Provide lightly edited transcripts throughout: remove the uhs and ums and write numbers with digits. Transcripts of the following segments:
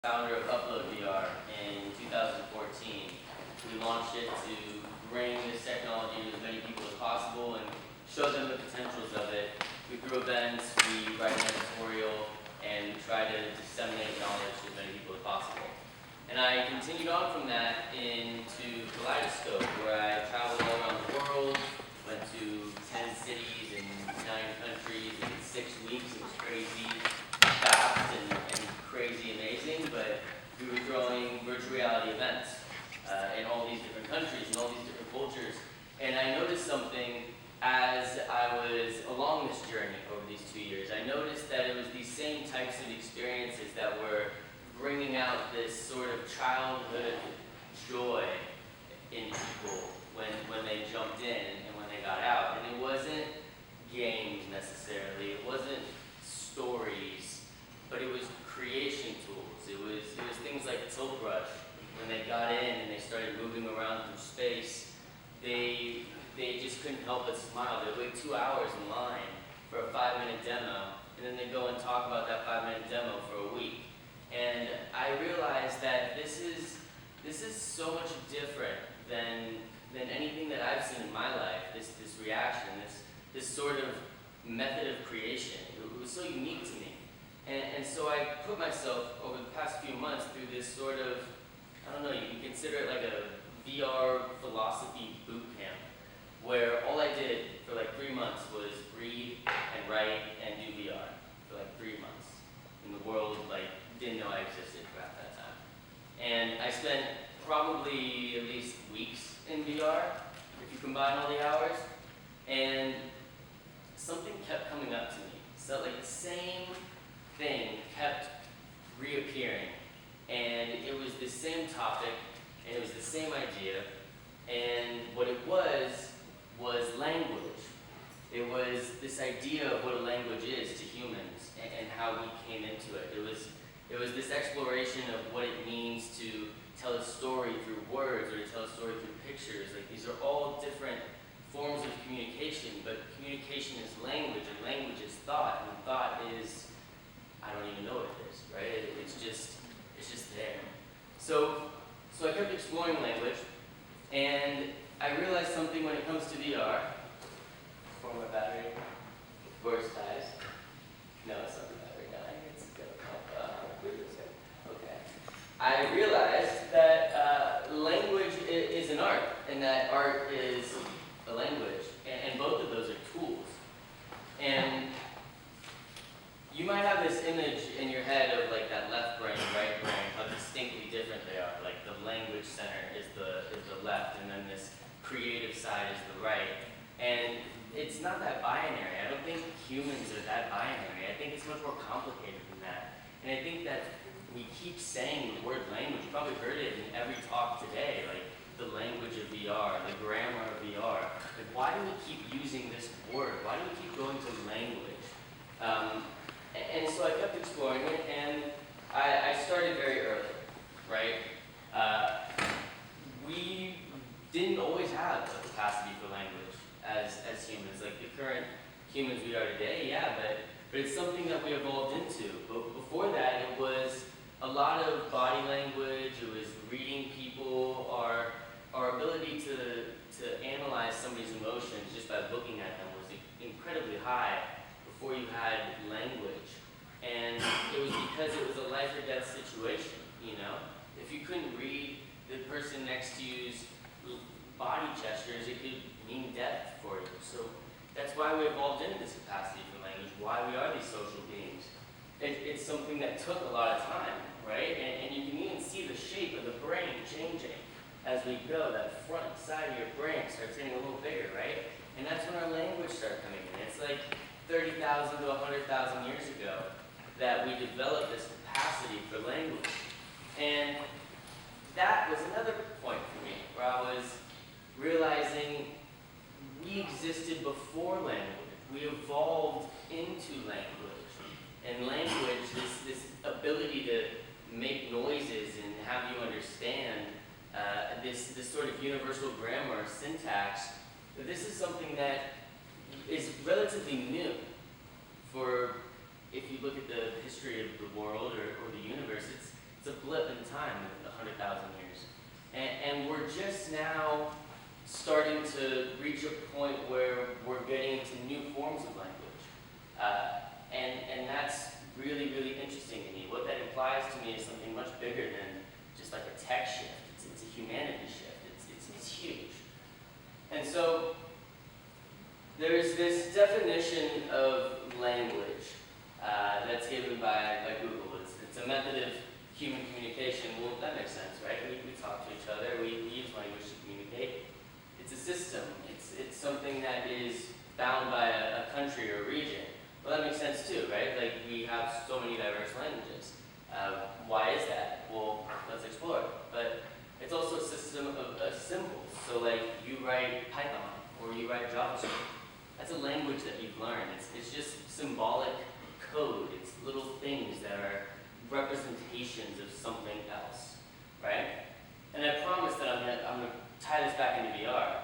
Founder of Upload VR in 2014. We launched it to bring this technology to as many people as possible and show them the potentials of it. We do events, we write an editorial, and we try to disseminate knowledge to as many people as possible. And I continued on from that into Kaleidoscope, where I traveled all around the world, went to 10 cities in 9 countries in 6 weeks. It was crazy, fast, and crazy amazing, but we were throwing virtual reality events in all these different countries and all these different cultures. And I noticed something as I was along this journey over these 2 years. I noticed that it was these same types of experiences that were bringing out this sort of childhood joy in people when they jumped in and when they got out. And it wasn't games necessarily, it wasn't stories, but it was creation tools. It was things like Tilt Brush. When they got in and they started moving around through space, they just couldn't help but smile. They'd wait 2 hours in line for a 5-minute demo, and then they'd go and talk about that 5-minute demo for a week. And I realized that this is so much different than anything that I've seen in my life. This reaction, this sort of method of creation. It was so unique to me. And so I put myself, over the past few months, through this sort of, I don't know, you can consider it like a VR philosophy boot camp, where all I did for like 3 months was read and write and do VR for like 3 months. And the world didn't know I existed at that time. And I spent probably at least weeks in VR, if you combine all the hours, and something kept coming up to me. So like the same thing kept reappearing, and it was the same topic, and it was the same idea, and what it was language. It was this idea of what a language is to humans and how we came into it. It was this exploration of what it means to tell a story through words or to tell a story through pictures. Like, these are all different forms of communication, but communication is language, and language is thought, and thought is, I don't even know what it is, right? It's just there. So I kept exploring language, and I realized something when it comes to VR. Before my battery, of course, dies. No, it's not the battery dying. It's gonna pop up. Okay. I realized that language is an art, and that art is a language, and both of those are tools. And you might have this image in your head of like that left brain, right brain, how distinctly different they are. Like the language center is the left, and then this creative side is the right. And it's not that binary. I don't think humans are that binary. I think it's much more complicated than that. And I think that we keep saying the word language. You probably heard it in every talk today, like the language of VR, the grammar of VR. Like, why do we keep using this word? Why do we keep going to language? And so I kept exploring it, and I started very early, right? We didn't always have a capacity for language as humans. Like the current humans we are today, yeah, but it's something that we evolved into. But before that, it was a lot of body language, it was reading people, our ability to analyze somebody's emotions just by looking at them was incredibly high before you had language. And it was because it was a life or death situation, you know? If you couldn't read the person next to you's body gestures, it could mean death for you. So that's why we evolved into this capacity for language, why we are these social beings. It's something that took a lot of time, right? And you can even see the shape of the brain changing as we go. That front side of your brain starts getting a little bigger, right? And that's when our language started coming in. It's like 30,000 to 100,000 years ago that we developed this capacity for language. And that was another point for me, where I was realizing we existed before language. We evolved into language. And language, this ability to make noises and have you understand this sort of universal grammar, syntax, this is something that is relatively new for, if you look at the history of the world or the universe, It's a blip in time with 100,000 years. And we're just now starting to reach a point where we're getting into new forms of language. And that's really, really interesting to me. What that implies to me is something much bigger than just like a tech shift. It's a humanity shift. It's huge. And so there's this definition of language that's given by Google. It's a method of human communication. Well, that makes sense, right? We talk to each other. We use language to communicate. It's a system. It's something that is bound by a country or a region. Well, that makes sense too, right? Like, we have so many diverse languages. Why is that? Well, let's explore. But it's also a system of symbols. So, like, you write Python or you write JavaScript. That's a language that you've learned. It's just symbolic code. It's little things that are representations of something else, right? And I promise that I'm gonna tie this back into VR,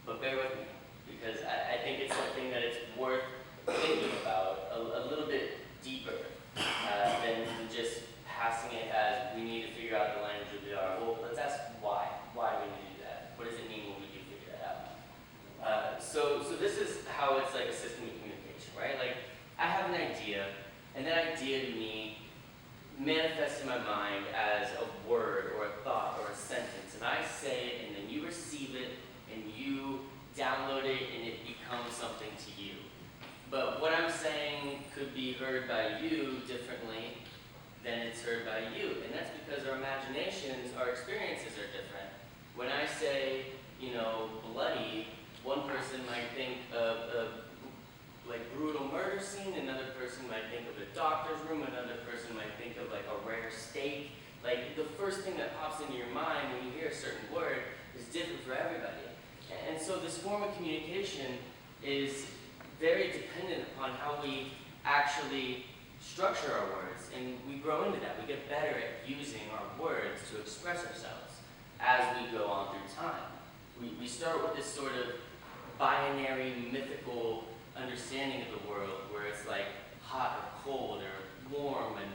but bear with me, because I think it's something that it's worth thinking about a little bit deeper than just passing it as we need to figure out the language of VR. Well, let's ask why. Why do we need to do that? What does it mean when we do figure that out? So this is how it's like a system of communication, right? Like, I have an idea, and that idea to me manifests in my mind as a word or a thought or a sentence, and I say it, and then you receive it, and you download it, and it becomes something to you. But what I'm saying could be heard by you differently than it's heard by you, and that's because our imaginations, our experiences are different. When I say, bloody, one person might think of a brutal murder scene, another person might think of a doctor's room, another person might think of like a rare steak. Like, the first thing that pops into your mind when you hear a certain word is different for everybody. And so this form of communication is very dependent upon how we actually structure our words, and we grow into that. We get better at using our words to express ourselves as we go on through time. We start with this sort of binary, mythical understanding of the world, where it's like hot or cold, or warm and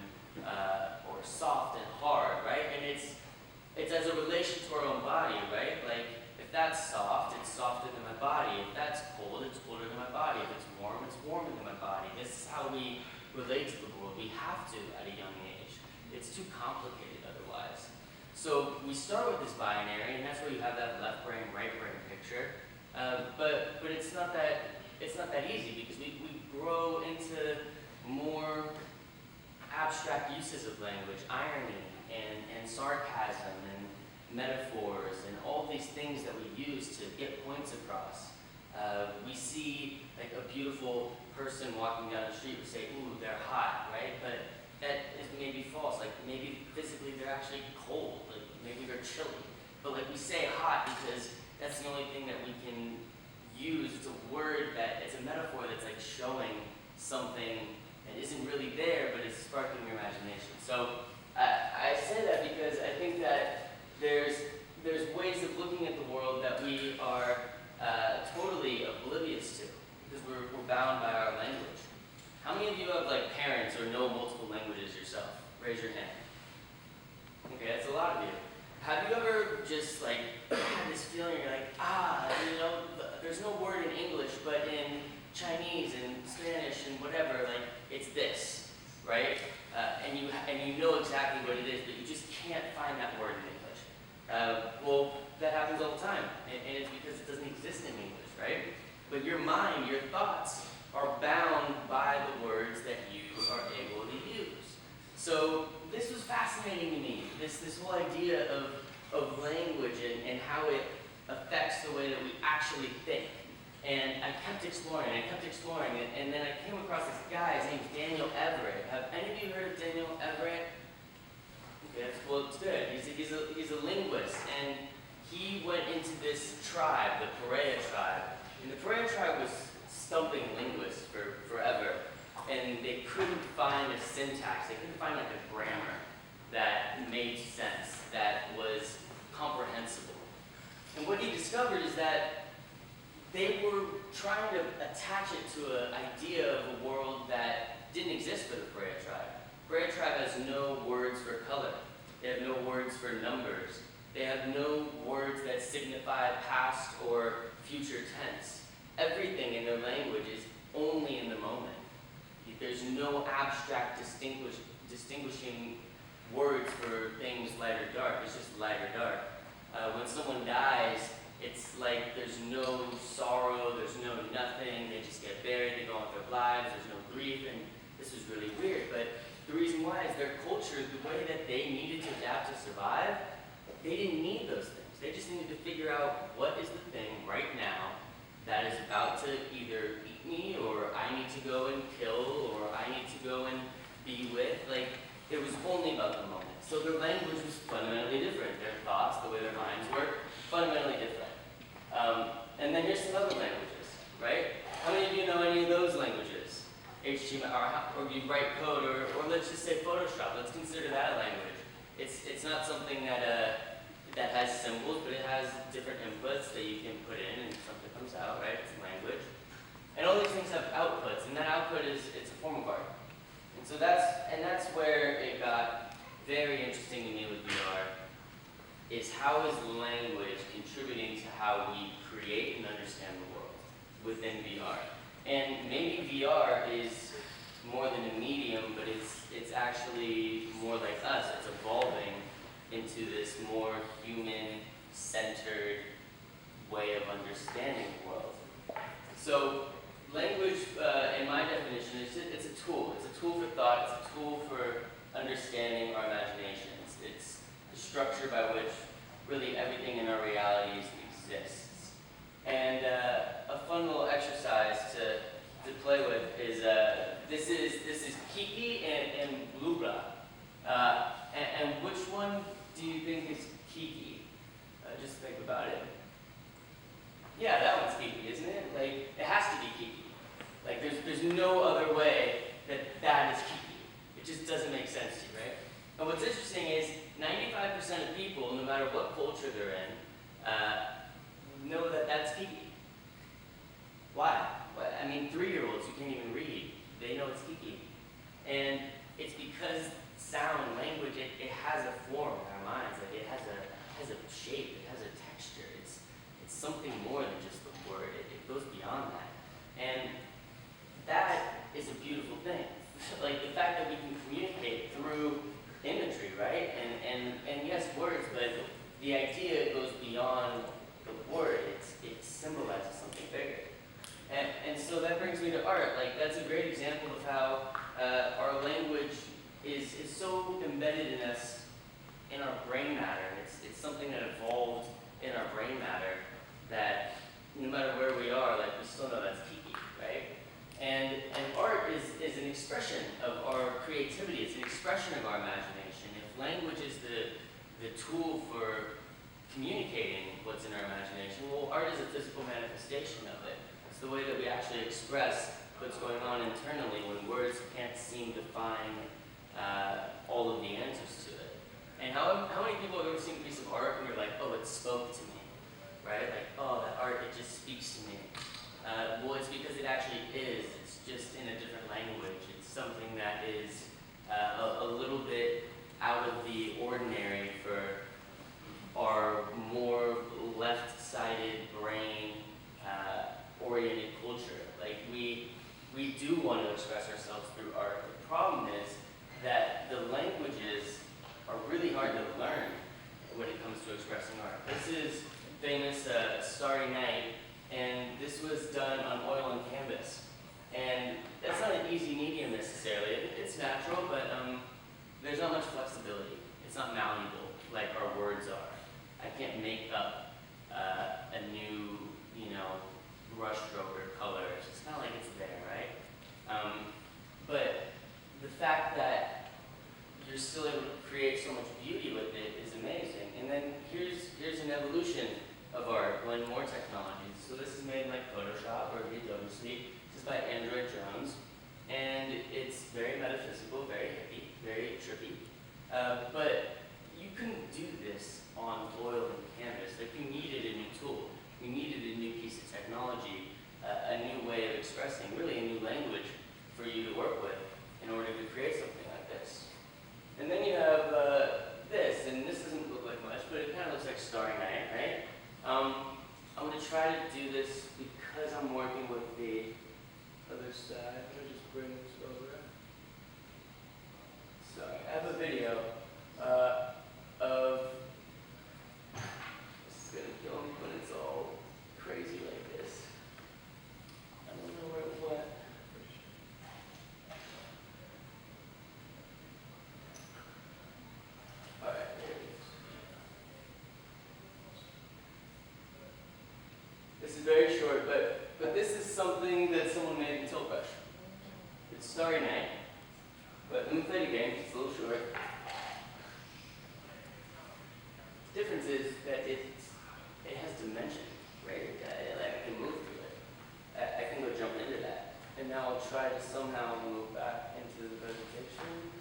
or soft and hard, right? And it's as a relation to our own body, right? Like, if that's soft, it's softer than my body. If that's cold, it's colder than my body. If it's warm, it's warmer than my body. This is how we relate to the world. We have to at a young age. It's too complicated otherwise. So we start with this binary, and that's where you have that left brain, right brain picture. But it's not that easy, because we grow into more abstract uses of language, irony and sarcasm and metaphors and all these things that we use to get points across. We see like a beautiful person walking down the street, we say, ooh, they're hot, right? But that is maybe false. Like, maybe physically they're actually cold, like maybe they're chilly. But like, we say hot because that's the only thing that we can use. It's a word it's a metaphor that's like showing something that isn't really there, but it's sparking your imagination. So I say that because I think that there's ways of looking at the world that we are totally oblivious to, because we're bound by our language. How many of you have like parents or know multiple languages yourself? Raise your hand. Okay, that's a lot of you. Have you ever just like had this feeling, you're like, there's no word in English, but in Chinese and Spanish and whatever, like, it's this, right? And you know exactly what it is, but you just can't find that word in English. Well, that happens all the time, and it's because it doesn't exist in English, right? But your mind, your thoughts, are bound by the words that you are able to use. So this was fascinating to me, this whole idea of language and how it affects the way that we actually think. And I kept exploring, and then I came across this guy. His name's Daniel Everett. Have any of you heard of Daniel Everett? Okay, well, it's good. He's a linguist, and he went into this tribe, the Parea tribe. And the Parea tribe was stumping linguists for forever, and they couldn't find a syntax. They couldn't find like a grammar that made sense, that was comprehensible. And what he discovered is that they were trying to attach it to an idea of a world that didn't exist for the Parea tribe. Parea tribe has no words for color. They have no words for numbers. They have no words that signify past or future tense. Everything in their language is only in the moment. There's no abstract distinguishing words for things light or dark. It's just light or dark. When someone dies, it's like there's no sorrow, there's no nothing. They just get buried, they go on with their lives, there's no grief, and this is really weird. But the reason why is their culture, the way that they needed to adapt to survive, they didn't need those things. They just needed to figure out what is the thing right now that is about to either eat me, or I need to go and kill, or I need to go and be with. Like, it was only about the moment. So their language was fundamentally different. Their thoughts, the way their minds work, fundamentally different. And then here's some other languages, right? How many of you know any of those languages? HTML, or you write code, or let's just say Photoshop. Let's consider that a language. It's not something that that has symbols, but it has different inputs that you can put in, and something comes out, right? It's a language. And all these things have outputs, and that output it's a form of art. And so that's where it got very interesting to me with VR, is how is language contributing to how we create and understand the world within VR. And maybe VR is more than a medium, but it's actually more like us. It's evolving into this more human-centered way of understanding the world. So language, in my definition, it's a tool. It's a tool for thought. It's a tool for understanding our imaginations. It's the structure by which really everything in our realities exists. And a fun little exercise to play with is this is Kiki and Blubra. And which one do you think is Kiki? Just think about it. Yeah, that one's Kiki, isn't it? Like, it has to be Kiki. Like, there's no other way that is Kiki. It just doesn't make sense to you, right? And what's interesting is 95% of people, no matter what culture they're in, know that that's Kiki. Why? Well, I mean, 3-year-olds who can't even read, they know it's Kiki. And it's because sound, language, it has a form in our minds. Like, it has a shape, it has a texture. It's something more than just the word. It goes beyond that. And that is a beautiful thing. Like, the fact that we can communicate through imagery, right? And yes, words, but the idea goes beyond the word. It symbolizes something bigger. And so that brings me to art. Like, that's a great example of how our language is so embedded in us, in our brain matter. It's something that evolved in our brain matter that no matter where we are, like, we still know that's Kiki, right? And art is an expression of our creativity. It's an expression of our imagination. If language is the tool for communicating what's in our imagination, well, art is a physical manifestation of it. It's the way that we actually express what's going on internally when words can't seem to find all of the answers to it. And how many people have ever seen a piece of art and you're like, oh, it spoke to me, right? Like, oh, that art, it just speaks to me. Well, it's because it actually is. It's just in a different language. It's something that is a little bit out of the ordinary for our more left-sided brain oriented culture. Like, we do want to express ourselves through art. The problem is that the languages are really hard to learn when it comes to expressing art. This is famous Starry Night, and this was done on oil and canvas. And that's not an easy medium necessarily. It's natural, but there's not much flexibility. It's not malleable like our words are. I can't make up a new, brush stroke or color. It's just not like it's there, right? But the fact that you're still able to create so much beauty with it is amazing. And then here's an evolution of art when more technologies. So this is made in like Photoshop or Adobe Suite. This is by Android Jones, and it's very metaphysical, very hippie, very trippy. But you couldn't do this on oil and canvas. Like, you needed a new tool. You needed a new piece of technology, a new way of expressing, really a new language for you to work with in order to create something like this. And then you have this. very short, but this is something that someone made in Tilt Brush. It's Starry Night, but let me play the game. It's a little short. The difference is that it has dimension, right? I can move through it. I can go jump into that. And now I'll try to somehow move back into the vegetation.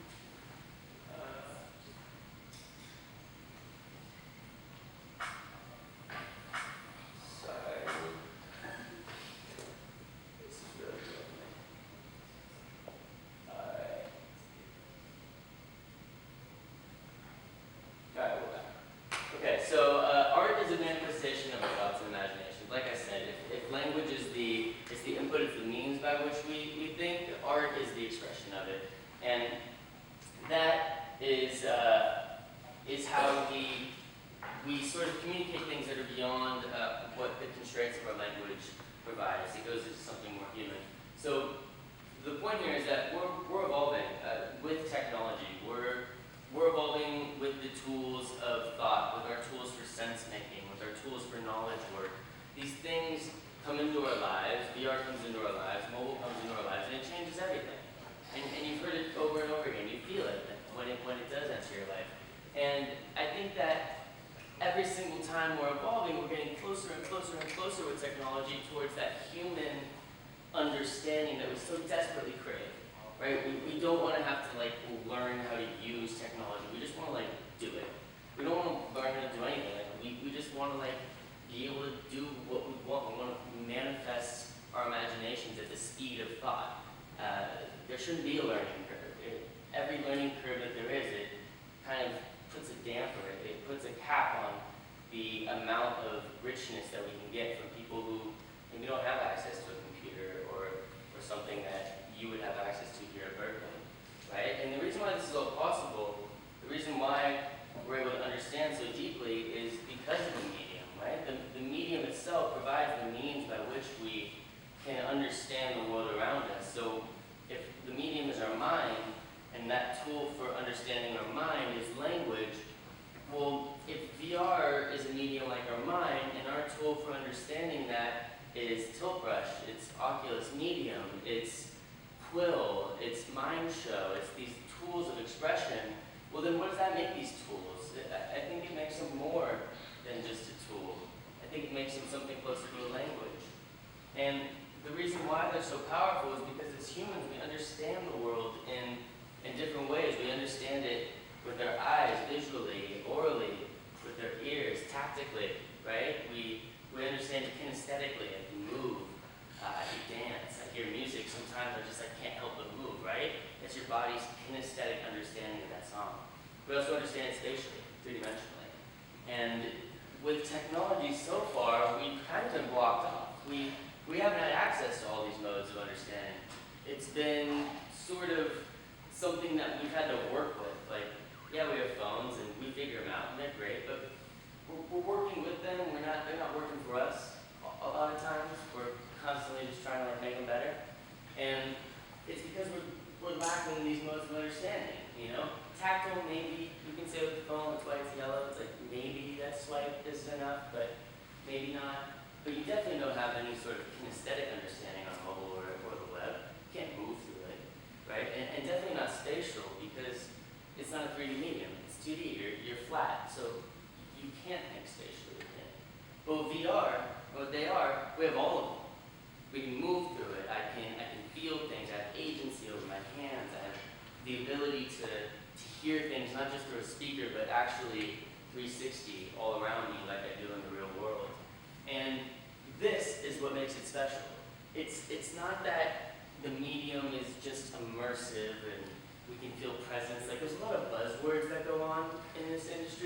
Sorry. This is really lovely. Alright. Alright, we're back. Okay, so art is a manifestation of our thoughts and imaginations. Like I said, if language is the input, it's the means by which we think, art is the expression of it. And that is how we sort of communicate things that are beyond what the constraints of our language provide us. It goes into something more human. So the point here is that we're evolving with technology. We're evolving with the tools of thought, with our tools for sense making, with our tools for knowledge work. These things come into our lives, VR comes into our lives, mobile comes into our lives, and it changes everything. And you've heard it over and over again. You feel it when it does enter your life. And I think that every single time we're evolving, we're getting closer and closer and closer with technology towards that human understanding that we so desperately crave. Right? We don't want to have to learn how to use technology. We just want to do it. We don't want to learn how to do anything. We just want to be able to do what we want. We want to manifest our imaginations at the speed of thought. There shouldn't be a learning curve. Every learning curve that there is, it kind of puts a damper. It puts a cap on the amount of richness that we can get from people who maybe don't have access to a computer or something that you would have access to here at Berkeley, right? And the reason why this is all possible, the reason why we're able to understand so deeply is because of the medium, right? The medium itself provides the means by which we can understand the world around us. So if the medium is our mind, and that tool for understanding our mind is language, well, if VR is a medium like our mind, and our tool for understanding that is Tilt Brush, it's Oculus Medium, it's Quill, it's Mind Show, it's these tools of expression, well then what does that make these tools? I think it makes them more than just a tool. I think it makes them something closer to a language. And the reason why they're so powerful is because as humans we understand the world in different ways. We understand it with our eyes, visually, orally, with our ears, tactically, right? We understand it kinesthetically. I can move, I can dance, I hear music. Sometimes I can't help but move, right? It's your body's kinesthetic understanding of that song. We also understand it spatially, three-dimensionally. And with technology so far, we've kind of been blocked off. We haven't had access to all these modes of understanding. It's been sort of something that we've had to work with. Yeah, we have phones and we figure them out and they're great, but we're working with them. They're not working for us. A lot of times we're constantly just trying to make them better, and it's because we're lacking these modes of understanding. Tactile, maybe you can say with the phone, that's why it's yellow. It's maybe that swipe is enough, but maybe not. But you definitely don't have any sort of kinesthetic understanding on mobile or the web. You can't move through it, right? And definitely not spatial, because it's not a 3D medium. It's 2D. You're flat, so you can't think spatially with it. But with VR, what they are, we have all of them. We can move through it. I can feel things. I have agency over my hands. I have the ability to hear things not just through a speaker, but actually 360 all around me, like I do in the real world. And this is what makes it special. It's not that the medium is just immersive and we can feel presence. There's a lot of buzzwords that go on in this industry.